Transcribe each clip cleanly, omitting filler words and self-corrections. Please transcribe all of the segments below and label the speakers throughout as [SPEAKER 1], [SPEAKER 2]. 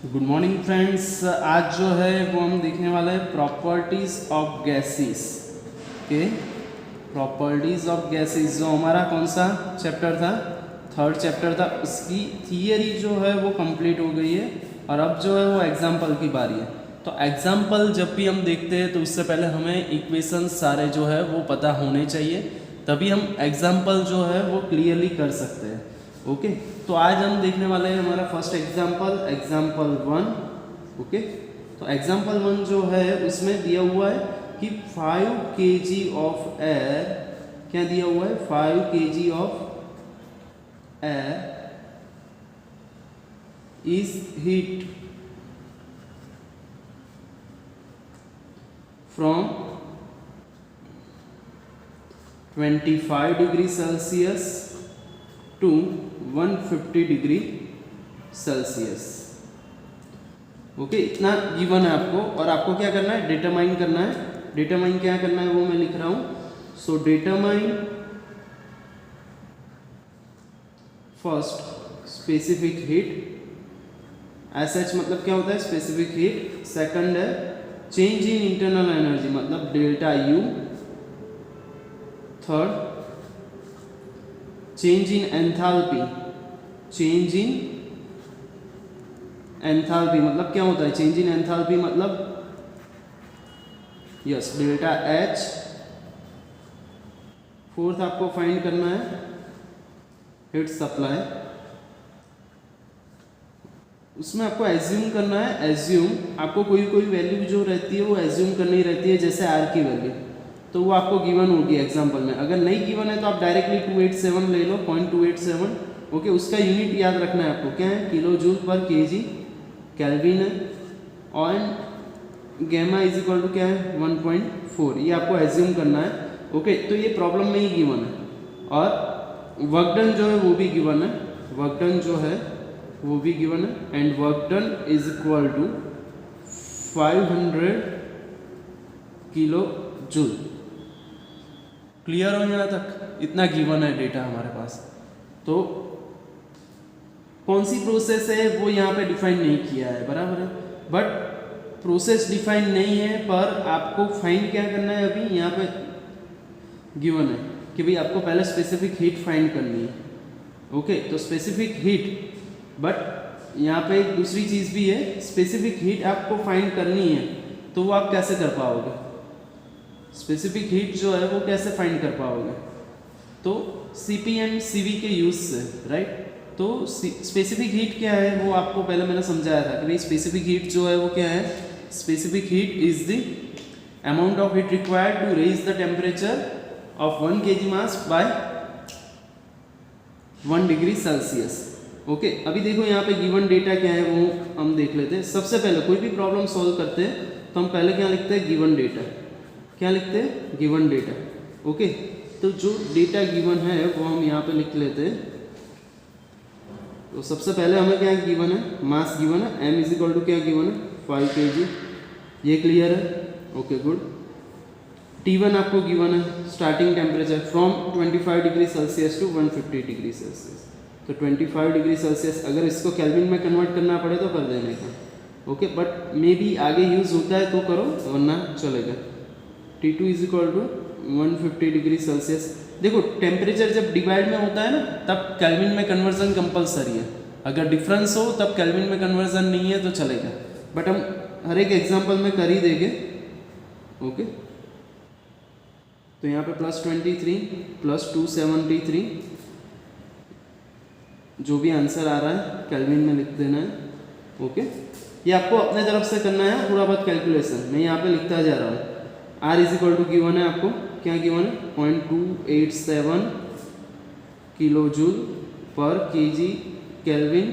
[SPEAKER 1] Good morning friends. आज जो है वो हम देखने वाले हैं प्रॉपर्टीज ऑफ गैसेस के। प्रॉपर्टीज ऑफ गैसेस जो हमारा कौन सा चैप्टर था, थर्ड चैप्टर था, उसकी थियरी जो है वो कंप्लीट हो गई है और अब जो है वो एग्जाम्पल की बारी है। तो एग्जाम्पल जब भी हम देखते हैं तो उससे पहले हमें इक्वेशन सारे जो है वो पता होने चाहिए, तभी हम एग्जाम्पल जो है वो क्लियरली कर सकते हैं। ओके, तो आज हम देखने वाले हैं हमारा फर्स्ट एग्जाम्पल, एग्जाम्पल 1। ओके, तो एग्जाम्पल 1 जो है उसमें दिया हुआ है कि 5 kg ऑफ एयर, क्या दिया हुआ है, 5 kg of air is heat from 25 degree Celsius to 150 degree Celsius. Okay, इतना गिवन है आपको और आपको क्या करना है, डिटरमाइन करना है। डिटरमाइन क्या करना है वो मैं लिख रहा हूं। So determine first specific heat, as such मतलब क्या होता है स्पेसिफिक हीट। सेकंड है चेंज इन इंटरनल एनर्जी मतलब delta U. Third change in enthalpy, change in enthalpy मतलब क्या होता है, चेंज इन एंथैल्पी मतलब यस डेल्टा एच। फोर्थ आपको फाइंड करना है हीट सप्लाई, उसमें आपको एज्यूम करना है। एज्यूम आपको कोई कोई वैल्यू जो रहती है वो एज्यूम करनी रहती है, जैसे आर की वैल्यू तो वो आपको गिवन होगी एग्जांपल में। अगर नहीं गिवन है तो आप डायरेक्टली 287 ले लो, 0.287। ओके, उसका यूनिट याद रखना है आपको, क्या है, किलो जूल पर केजी, केल्विन है, और गैमा इज इक्वल टू क्या है 1.4, ये आपको एज्यूम करना है। ओके, तो ये प्रॉब्लम में ही गिवन है और वर्क डन जो है वो भी गिवन है, वर्क डन जो है वो भी गिवन है and work done is equal to 500 kilo joule. Clear हो यहाँ तक, इतना गिवन है डेटा हमारे पास। तो कौन सी प्रोसेस है वो यहाँ पे डिफाइन नहीं किया है, बराबर है, बट प्रोसेस डिफाइन नहीं है पर आपको फाइंड क्या करना है, अभी यहाँ पे गिवन है कि भाई आपको पहले स्पेसिफिक हीट फाइंड करनी है। ओके, तो स्पेसिफिक हीट, बट यहाँ पे एक दूसरी चीज़ भी है, स्पेसिफिक हीट आपको फाइंड करनी है तो वो आप कैसे कर पाओगे, स्पेसिफिक हीट जो है वो कैसे फाइंड कर पाओगे, तो सीपी एंड सीवी के यूज से, राइट। तो स्पेसिफिक हीट क्या है वो आपको पहले मैंने समझाया था कि भाई स्पेसिफिक हीट जो है वो क्या है, specific heat is the amount of heat required to raise the temperature of 1 kg mass by 1 degree Celsius. Okay, अभी देखो यहाँ पे गिवन डेटा क्या है वो हम देख लेते हैं। सबसे पहले कोई भी प्रॉब्लम सॉल्व करते हैं तो हम पहले क्या लिखते हैं, गिवन डेटा। क्या लिखते हैं, गिवन डेटा। ओके, तो जो डेटा गिवन है वो हम यहाँ पे लिख लेते हैं। तो सबसे पहले हमें क्या गिवन है, मास गिवन है, m इज इक्वल टू क्या गिवन है 5 kg, ये क्लियर है। Okay good. T1 आपको गिवन है starting temperature from 25 degree Celsius to 150 degree Celsius. तो 25 डिग्री सेल्सियस अगर इसको केल्विन में कन्वर्ट करना पड़े तो कर देने का। ओके, बट मे बी आगे यूज होता है तो करो वरना चलेगा। T2 is equal to 150 degree Celsius. देखो टेम्परेचर जब डिवाइड में होता है ना तब केल्विन में कन्वर्जन कंपलसरी है, अगर डिफरेंस हो तब केल्विन में कन्वर्जन नहीं है तो चलेगा, बट हम हर एक एग्जांपल में कर ही देंगे। ओके, तो यहाँ पे +23 + 273 जो भी आंसर आ रहा है केल्विन में लिख देना है। ओके, ये आपको अपने तरफ से करना है थोड़ा बहुत कैलकुलेशन, मैं यहाँ पे लिखता जा रहा हूँ। R is equal to given है, आपको क्या गिवन है 0.287 किलो जूल पर KG kelvin.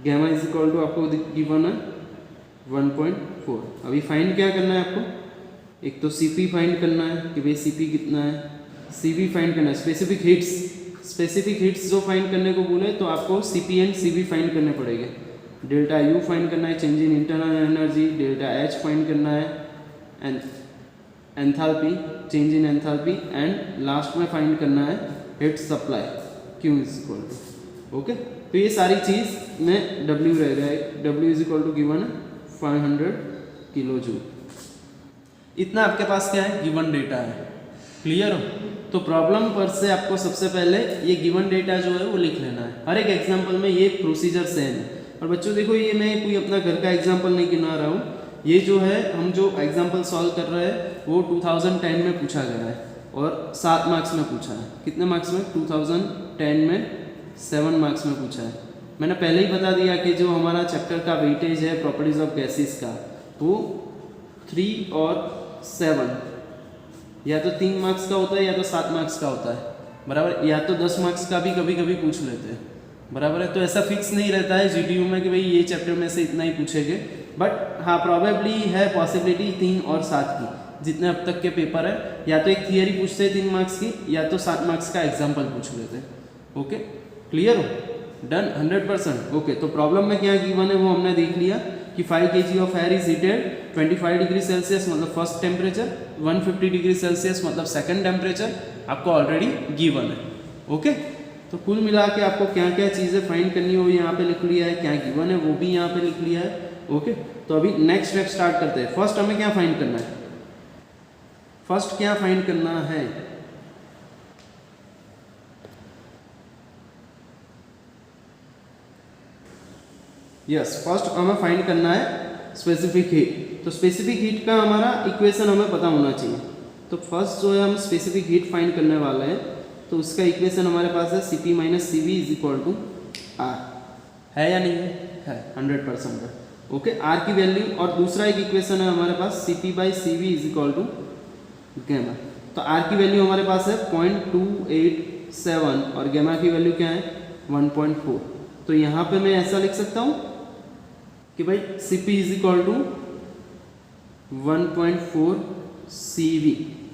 [SPEAKER 1] Gamma is equal to आपको गिवन है 1.4। अभी फाइंड क्या करना है आपको, एक तो CP फाइंड करना है कि भाई CP कितना है, CV फाइंड करना है, स्पेसिफिक हीट्स। स्पेसिफिक हीट्स जो फाइंड करने को बोले तो आपको CP एंड CV फाइंड करने पड़ेंगे। डेल्टा U फाइंड करना है, change in internal energy, delta H find करना है, and enthalpy, change in enthalpy, and last में फाइंड करना है heat supply Q is equal to. Okay, तो ये सारी चीज़ में W रहेगा, W is equal to given 500 kilo joule. इतना आपके पास क्या है, गिवन डेटा है। क्लियर हो? तो प्रॉब्लम पर से आपको सबसे पहले ये गिवन डेटा जो है वो लिख लेना है। हर एक एग्जाम्पल में ये प्रोसीजर सेम है। और बच्चों देखो, ये मैं कोई अपना घर का एग्जाम्पल नहीं गिना रहा हूँ, ये जो है हम जो एग्जाम्पल सॉल्व कर रहे हैं वो 2010 में पूछा गया है और 7 मार्क्स में पूछा है। कितने मार्क्स में? 2010 में 7 मार्क्स में पूछा है। मैंने पहले ही बता दिया कि जो हमारा चैप्टर का वेटेज है प्रॉपर्टीज ऑफ गैसेस का, वो 3 और 7 या तो 3 मार्क्स का होता है या तो 7 मार्क्स का होता है, बराबर। या तो 10 मार्क्स का भी कभी कभी पूछ लेते हैं, बराबर है। तो ऐसा फिक्स नहीं रहता है जीडीयू में कि भाई ये चैप्टर में से इतना ही पूछेंगे, बट हाँ प्रॉबेबली है पॉसिबिलिटी 3 और 7 की, जितने अब तक के पेपर है। या तो एक थियरी पूछते हैं 3 मार्क्स की, या तो 7 मार्क्स का एग्जाम्पल पूछ लेते हैं। ओके, क्लियर हो? डन, 100%। ओके, तो प्रॉब्लम में क्या गिवन है वो हमने देख लिया कि 5 kg of air is heated 25 degree Celsius मतलब फर्स्ट टेम्परेचर, 150 डिग्री सेल्सियस मतलब सेकंड टेम्परेचर आपको ऑलरेडी गिवन है। ओके, तो कुल मिला के आपको क्या क्या चीज़ें फाइंड करनी है वो यहाँ पे लिख लिया है, क्या गिवन है वो भी यहाँ पे लिख लिया है। ओके, तो अभी नेक्स्ट स्टेप स्टार्ट करते हैं। फर्स्ट हमें क्या फाइंड करना है? फर्स्ट क्या फाइंड करना है? यस, फर्स्ट हमें फाइंड करना है स्पेसिफिक हीट। तो स्पेसिफिक हीट का हमारा इक्वेशन हमें पता होना चाहिए। तो फर्स्ट जो है हम स्पेसिफिक हीट फाइंड करने वाले हैं, तो उसका इक्वेशन हमारे पास है Cp minus Cv is equal to R। है या नहीं है? 100% है। ओके, R की वैल्यू, और दूसरा एक इक्वेशन है हमारे पास Cp by Cv is equal to gamma. तो R की वैल्यू हमारे पास है 0.287 और गैमा की वैल्यू क्या है? 1.4। तो यहाँ पे मैं ऐसा लिख सकता हूँ कि भाई Cp is equal to 1.4 Cv।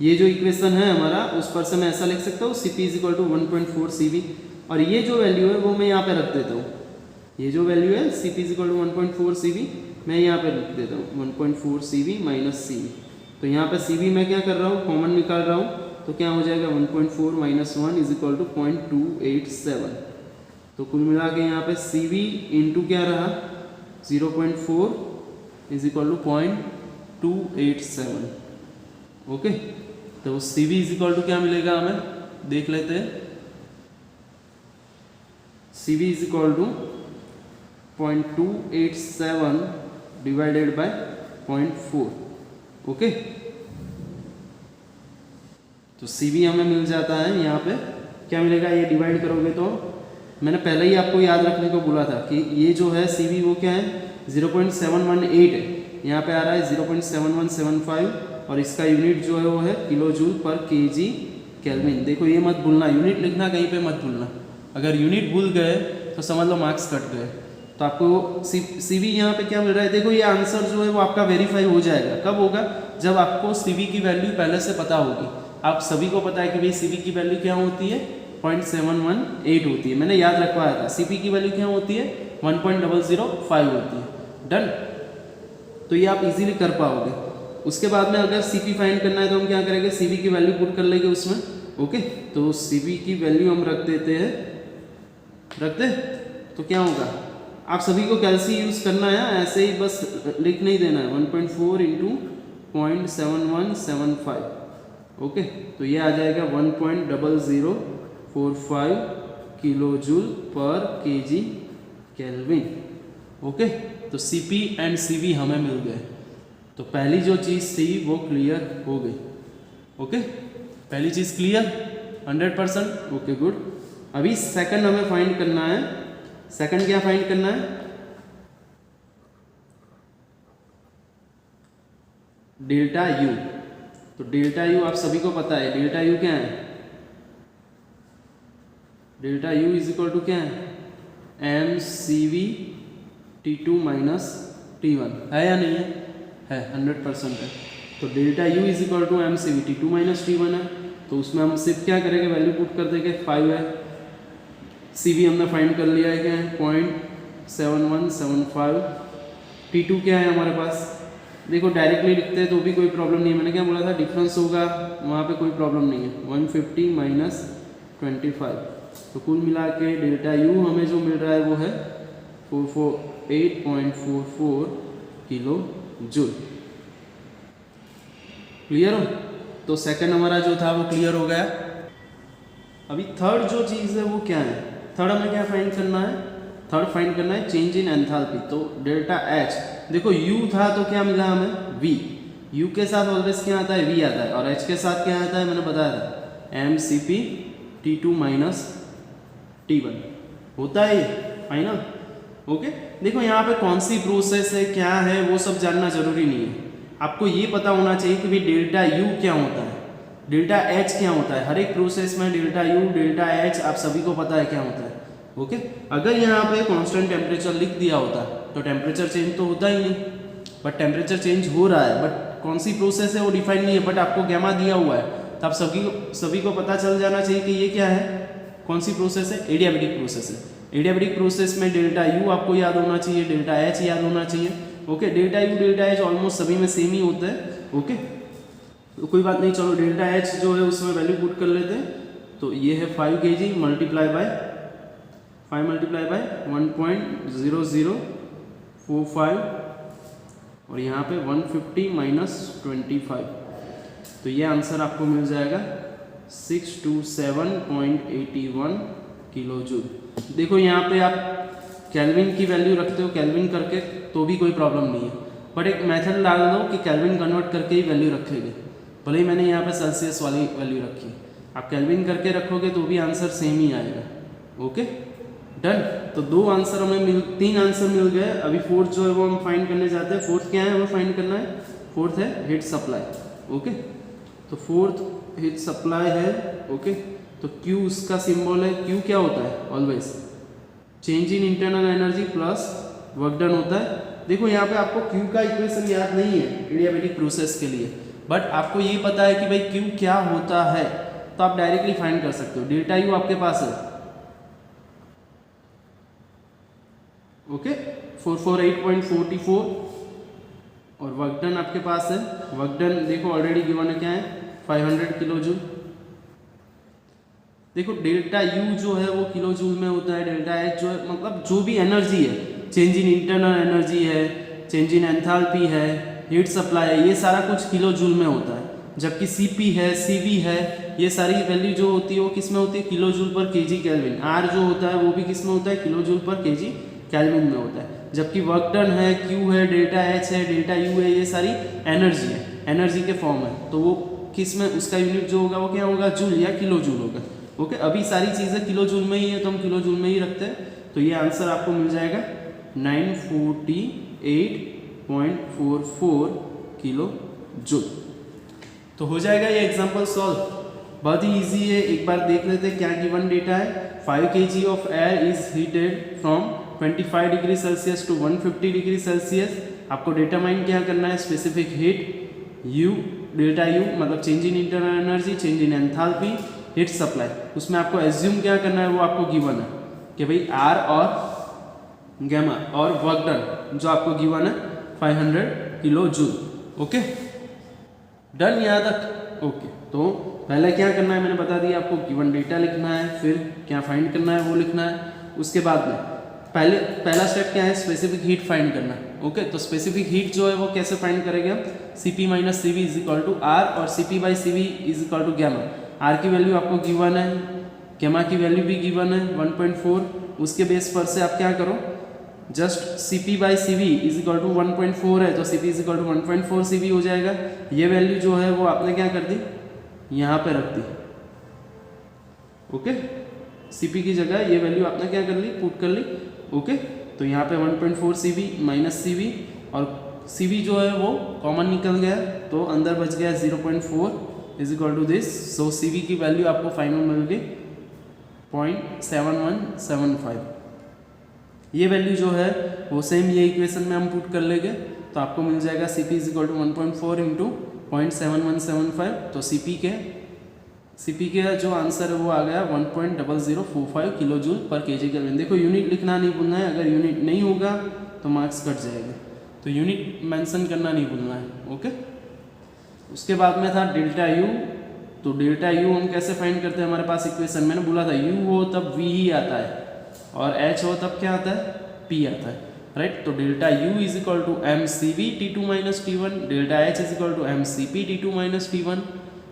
[SPEAKER 1] ये जो इक्वेशन है हमारा उस पर से मैं ऐसा लिख सकता हूँ Cp is equal to 1.4 Cv, और ये जो वैल्यू है वो मैं यहाँ पे रख देता हूँ। ये जो वैल्यू है Cp is equal to 1.4 Cv मैं यहाँ पे लिख देता हूँ 1.4 Cv माइनस Cv। तो यहाँ पे Cv मैं क्या कर रहा हूँ, कॉमन निकाल रहा हूँ, तो क्या हो जाएगा 1.4 माइनस 1 इज इक्वल टू 0.287। तो कुल मिला के यहाँ पे Cv इंटू क्या रहा 0.4 इज इक्वल टू 0.287। ओके, तो Cv इज इक्वल टू क्या मिलेगा हमें, देख लेते हैं। Cv is equal to 0.287 divided by 0.4। Okay, तो Cv हमें मिल जाता है यहाँ पे, क्या मिलेगा, ये डिवाइड करोगे तो मैंने पहले ही आपको याद रखने को बोला था कि ये जो है Cv वो क्या है 0.718 है, यहाँ पे आ रहा है 0.7175 और इसका यूनिट जो है वो है किलो जूल पर केजी केल्विन। देखो ये मत भूलना, यूनिट लिखना कहीं पे मत भूलना, अगर यूनिट भूल गए तो समझ लो मार्क्स कट गए। तो आपको Cv यहाँ पे क्या मिल रहा है, देखो ये आंसर जो है वो आपका वेरीफाई हो जाएगा। कब होगा, जब आपको Cv की वैल्यू पहले से पता होगी। आप सभी को पता है कि भाई Cv की वैल्यू क्या होती है 0.718 होती है, मैंने याद रखवाया था। Cp की वैल्यू क्या होती है 1.005 होती है। डन, तो ये आप इजीली कर पाओगे। उसके बाद में अगर Cp फाइंड करना है तो हम क्या करेंगे, Cv की वैल्यू पुट कर लेंगे उसमें। ओके, तो Cv की वैल्यू हम रख देते हैं, रख दे तो क्या होगा, आप सभी को कैलसी यूज़ करना है, ऐसे ही बस लिख नहीं देना है 1.4 इंटू 0.7175। ओके, तो ये आ जाएगा 1.0045 किलो जूल पर केजी केल्विन। ओके, तो Cp एंड Cv हमें मिल गए। तो पहली जो चीज़ थी वो क्लियर हो गई। ओके, पहली चीज़ क्लियर 100%। Okay good. अभी सेकंड हमें फाइंड करना है। सेकंड क्या फाइंड करना है, डेल्टा यू। तो डेल्टा यू आप सभी को पता है, डेल्टा यू क्या है, delta U is equal to क्या है mCv T2 माइनस T1, है या नहीं है 100% है। तो delta U is equal to mCv T2 minus T1 है, तो उसमें हम सिर्फ क्या करेंगे, वैल्यू पुट कर देंगे 5 है। Cv हमने फाइंड कर लिया है क्या है 0.7175। T2 क्या है हमारे पास, देखो डायरेक्टली लिखते हैं तो भी कोई प्रॉब्लम नहीं है, मैंने क्या बोला था डिफरेंस होगा वहाँ पे कोई प्रॉब्लम नहीं है। 150 माइनस 25 तो कुल मिला के डेल्टा यू हमें जो मिल रहा है वो है 448.44 किलो जूल। क्लियर हो? तो सेकंड हमारा जो था वो क्लियर हो गया। अभी थर्ड जो चीज़ है वो क्या है? थर्ड हमें क्या फाइंड करना है? थर्ड फाइंड करना है चेंज इन एंथैल्पी। तो डेल्टा एच, देखो यू था तो क्या मिला हमें? वी। यू के साथ ऑलवेज क्या आता है? वी आता है। और एच के साथ क्या आता है? मैंने बताया था M C P T2 minus T1 होता है ये फाइनल। ओके, देखो यहाँ पे कौन सी प्रोसेस है, क्या है, वो सब जानना जरूरी नहीं है। आपको ये पता होना चाहिए कि भाई डेल्टा यू क्या होता है, डेल्टा एच क्या होता है। हर एक प्रोसेस में डेल्टा यू डेल्टा एच आप सभी को पता है क्या होता है। ओके, अगर यहाँ पे कांस्टेंट टेम्परेचर लिख दिया होता तो टेम्परेचर चेंज तो होता ही नहीं, बट टेम्परेचर चेंज हो रहा है, बट कौन सी प्रोसेस है वो डिफाइन नहीं है, बट आपको गैमा दिया हुआ है तो आप सभी को पता चल जाना चाहिए कि ये क्या है, कौन सी प्रोसेस है, एडियाबेटिक प्रोसेस है। एडियाबेटिक प्रोसेस में डेल्टा यू आपको याद होना चाहिए, डेल्टा एच याद होना चाहिए। Okay, delta U delta H almost सभी में सेम ही होता है। ओके, तो कोई बात नहीं, चलो डेल्टा एच जो है उसमें वैल्यू पुट कर लेते हैं। तो ये है 5 kg मल्टीप्लाई बाय 1.0045 और यहाँ पे 150 माइनस 25, तो ये आंसर आपको मिल जाएगा 627.81 किलो जूल। देखो यहाँ पे आप केल्विन की वैल्यू रखते हो, केल्विन करके तो भी कोई प्रॉब्लम नहीं है, बट एक मेथड डाल दो कि केल्विन कन्वर्ट करके ही वैल्यू रखेंगे। भले ही मैंने यहाँ पे सेल्सियस वाली वैल्यू रखी, आप केल्विन करके रखोगे तो भी आंसर सेम ही आएगा। Okay done. तो तीन आंसर मिल गए। अभी फोर्थ जो है वो हम फाइंड करने जाते हैं। फोर्थ क्या है हमें फाइंड करना है? फोर्थ है हीट सप्लाई। ओके, तो फोर्थ हीट सप्लाई है। ओके, तो Q उसका सिंबल है। Q क्या होता है? Always change in internal energy plus work done होता है। देखो यहाँ पे आपको Q का इक्वेशन याद नहीं है एडियाबेटिक प्रोसेस के लिए, बट आपको ये पता है कि भाई Q क्या होता है, तो आप डायरेक्टली फाइंड कर सकते हो। डेल्टा यू आपके पास है, ओके 448.44 और वर्क डन आपके पास है। वर्क डन देखो ऑलरेडी गिवन है, क्या है? 500 किलो जूल। देखो डेल्टा यू जो है वो किलो जूल में होता है, डेल्टा एच जो है मतलब जो भी एनर्जी है, चेंज इन इंटरनल एनर्जी है, चेंज इन एंथैल्पी है, हीट सप्लाई है, ये सारा कुछ किलो जूल में होता है। जबकि Cp है, Cv है, ये सारी वैल्यू जो होती है वो किस में होती है? किलो जूल पर केजी केल्विन। R जो होता है वो भी किस में होता है? किलो जूल पर केजी केल्विन में होता है। जबकि वर्क डन है, Q है, डेल्टा एच है, डेल्टा यू है, ये सारी एनर्जी है, एनर्जी के फॉर्म है, तो वो किस में, उसका यूनिट जो होगा वो क्या होगा? जूल या किलो जूल होगा। ओके, अभी सारी चीज़ें किलो जूल में ही है तो हम किलो जूल में ही रखते हैं। तो ये आंसर आपको मिल जाएगा 948.44 किलो जूल। तो हो जाएगा ये एग्जांपल सॉल्व। बहुत ही इजी है, एक बार देख लेते हैं क्या गिवन डेटा है। 5 kg of air is heated from 25 degree Celsius to 150 degree Celsius. आपको डिटरमाइन क्या करना है? Specific heat U, delta U मतलब change in internal energy, change in enthalpy, heat supply. उसमें आपको एज्यूम क्या करना है वो आपको गिवन है कि भाई आर और गैमा और वर्क डन जो आपको गिवन है 500 किलो जूल। ओके डन यहाँ तक। ओके, तो पहले क्या करना है मैंने बता दिया आपको, गिवन डेटा लिखना है, फिर क्या फाइंड करना है वो लिखना है। उसके बाद में पहला स्टेप क्या है? स्पेसिफिक हीट फाइंड करना। ओके, तो स्पेसिफिक हीट जो है वो कैसे फाइंड करेंगे हम? Cp minus CV is equal to R और Cp by CV is equal to gamma. R की वैल्यू आपको गिवन है, गैमा की वैल्यू भी गिवन है 1.4। उसके बेस पर से आप क्या करो, just Cp by CV is equal to 1.4 है तो Cp is equal to 1.4 CV हो जाएगा। ये वैल्यू जो है वो आपने क्या कर दी? यहाँ पे रख दी। ओके, Cp की जगह ये वैल्यू आपने क्या कर ली? पुट कर ली। ओके, तो यहाँ पे 1.4 CV माइनस CV और CV जो है वो कॉमन निकल गया तो अंदर बच गया 0.4 is equal to this. So CV की वैल्यू आपको फाइनल मिल गई 0.7175। ये वैल्यू जो है वो सेम ये इक्वेशन में हम पुट कर लेंगे तो आपको मिल जाएगा Cp is equal to 1.4 into 0.7175। तो Cp के जो आंसर है वो आ गया 1.0045 किलो जूल पर केजी केल्विन। देखो यूनिट लिखना नहीं भूलना है, अगर यूनिट नहीं होगा तो मार्क्स कट जाएगा, तो यूनिट मेंशन करना नहीं भूलना है। ओके, उसके बाद में था डेल्टा यू तो डेल्टा यू हम कैसे फाइंड करते हैं, हमारे पास इक्वेशन मैंने बोला था यू हो तब वी ही आता है और एच हो तब क्या आता है, पी आता है, राइट। तो delta U is equal to M C V T two minus T one, delta H is equal to M C P T two minus T one.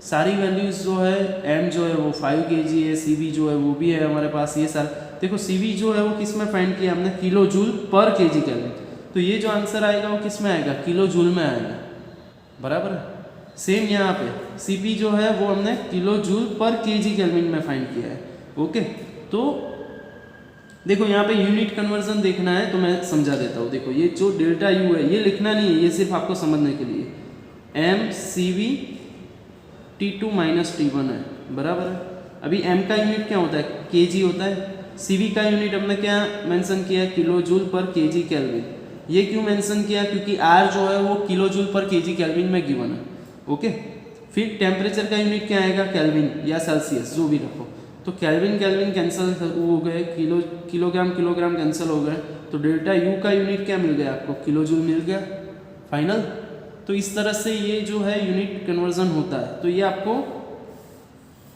[SPEAKER 1] सारी वैल्यूज जो है एम जो है वो 5 kg है, सी वी जो है वो भी है हमारे पास। ये सारा देखो सी वी जो है वो किस में फाइंड किया हमने, किलो जूल पर के जी केल्विन। तो ये जो आंसर आएगा वो किस में आएगा, किलो जूल में आएगा, बराबर है। सेम यहाँ पे सी पी जो है वो हमने किलो जूल पर के जी केल्विन में फाइंड किया है, ओके। तो देखो यहाँ पे यूनिट कन्वर्जन देखना है तो मैं समझा देता हूँ। देखो ये जो डेल्टा यू है ये लिखना नहीं है, ये सिर्फ आपको समझने के लिए, M C V T two minus T one है, बराबर है। अभी एम का यूनिट क्या होता है, के जी होता है। सी वी का यूनिट हमने क्या मेंशन किया, किलो जूल पर के जी केल्विन। ये क्यों मेंशन किया, क्योंकि आर जो है वो किलो जूल पर के जी केल्विन में गिवन है, ओके। फिर टेम्परेचर का यूनिट क्या आएगा, केल्विन या सेल्सियस जो भी रखो। तो केल्विन केल्विन कैंसिल हो गए, किलोग्राम किलोग्राम कैंसिल हो गए। तो डेल्टा यू का यूनिट क्या मिल गया आपको, किलो जूल मिल गया, फाइनल। तो इस तरह से ये जो है यूनिट कन्वर्जन होता है। तो ये आपको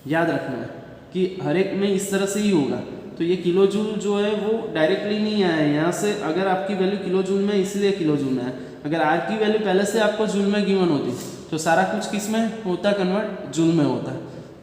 [SPEAKER 1] याद रखना है कि हर एक में इस तरह से ही होगा। तो ये किलो जूल जो है वो डायरेक्टली नहीं आया है यहाँ से, अगर आपकी वैल्यू किलो जूल में इसलिए किलो जूल में है। अगर आर की वैल्यू पहले से आपको जूल में गिवन होती तो सारा कुछ किस में होता, कन्वर्ट जूल में होता।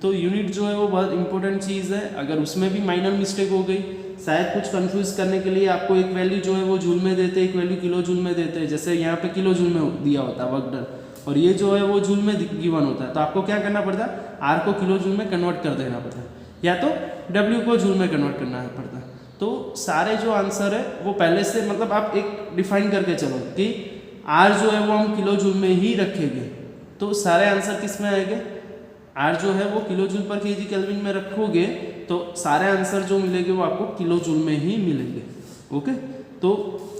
[SPEAKER 1] तो यूनिट जो है वो बहुत इंपॉर्टेंट चीज़ है। अगर उसमें भी माइनर मिस्टेक हो गई, शायद कुछ कंफ्यूज करने के लिए आपको एक वैल्यू जो है वो जूल में देते, एक वैल्यू किलो जूल में देते हैं। जैसे यहाँ पे किलो जूल में दिया होता है वर्क डन और ये जो है वो जूल में गिवन होता है। तो आपको क्या करना पड़ता है, आर को किलो जूल में कन्वर्ट कर देना पड़ता है या तो डब्ल्यू को जूल में कन्वर्ट करना पड़ता है। तो सारे जो आंसर है वो पहले से मतलब आप एक डिफाइन करके चलो कि आर जो है वो हम किलो जूल में ही रखेंगे। तो सारे आंसर किस में आएंगे, आर जो है वो किलो जूल पर केजी केल्विन में रखोगे तो सारे आंसर जो मिलेंगे वो आपको किलो जूल में ही मिलेंगे, ओके। तो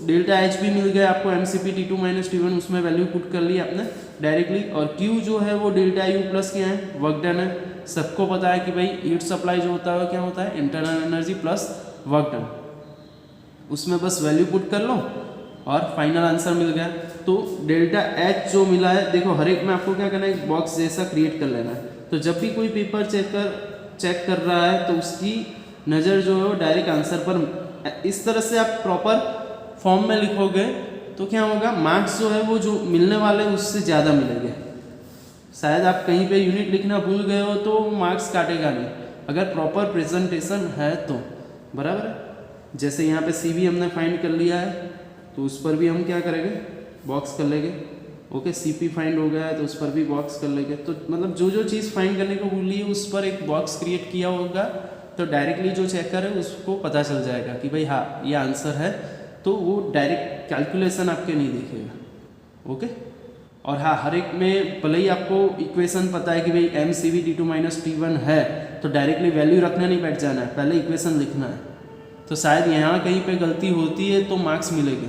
[SPEAKER 1] डेल्टा एच भी मिल गया आपको, M C P T two minus T one उसमें वैल्यू पुट कर ली आपने डायरेक्टली। और क्यू जो है वो डेल्टा यू प्लस क्या है, वर्क डन है। सबको पता है कि भाई हीट सप्लाई जो होता है क्या होता है, internal energy plus work done. उसमें बस वैल्यू पुट कर लो और फाइनल आंसर मिल गया। तो डेल्टा एच जो मिला है, देखो हर एक में आपको क्या करना है, एक बॉक्स जैसा क्रिएट कर लेना है। तो जब भी कोई पेपर चेक कर रहा है तो उसकी नज़र जो है वो डायरेक्ट आंसर पर, इस तरह से आप प्रॉपर फॉर्म में लिखोगे तो क्या होगा, मार्क्स जो है वो जो मिलने वाले उससे ज़्यादा मिलेंगे। शायद आप कहीं पे यूनिट लिखना भूल गए हो तो मार्क्स काटेगा नहीं, अगर प्रॉपर प्रेजेंटेशन है तो, बराबर है। जैसे यहाँ पे सी वी हमने फाइंड कर लिया है तो उस पर भी हम क्या करेंगे, बॉक्स कर लेंगे, ओके। सी पी फाइंड हो गया है तो उस पर भी बॉक्स कर लेंगे। तो मतलब जो जो चीज़ फाइंड करने को भूली है उस पर एक बॉक्स क्रिएट किया होगा तो डायरेक्टली जो चेकर है उसको पता चल जाएगा कि भाई हाँ ये आंसर है। तो वो डायरेक्ट कैलकुलेशन आपके नहीं देखेगा, ओके। और हाँ, हर एक में भले ही आपको इक्वेशन पता है कि भाई M C V T two minus T one है तो डायरेक्टली वैल्यू रखने नहीं बैठ जाना है, पहले इक्वेशन लिखना है। तो शायद यहाँ कहीं पे गलती होती है तो मार्क्स मिलेंगे,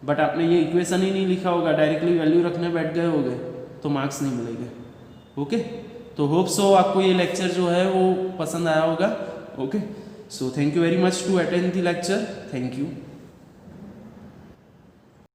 [SPEAKER 1] बट आपने ये इक्वेशन ही नहीं लिखा होगा, डायरेक्टली वैल्यू रखने बैठ गए होगे तो मार्क्स नहीं मिलेंगे, ओके। तो होप सो आपको ये लेक्चर जो है वो पसंद आया होगा, okay. So thank you very much to attend the lecture, thank you.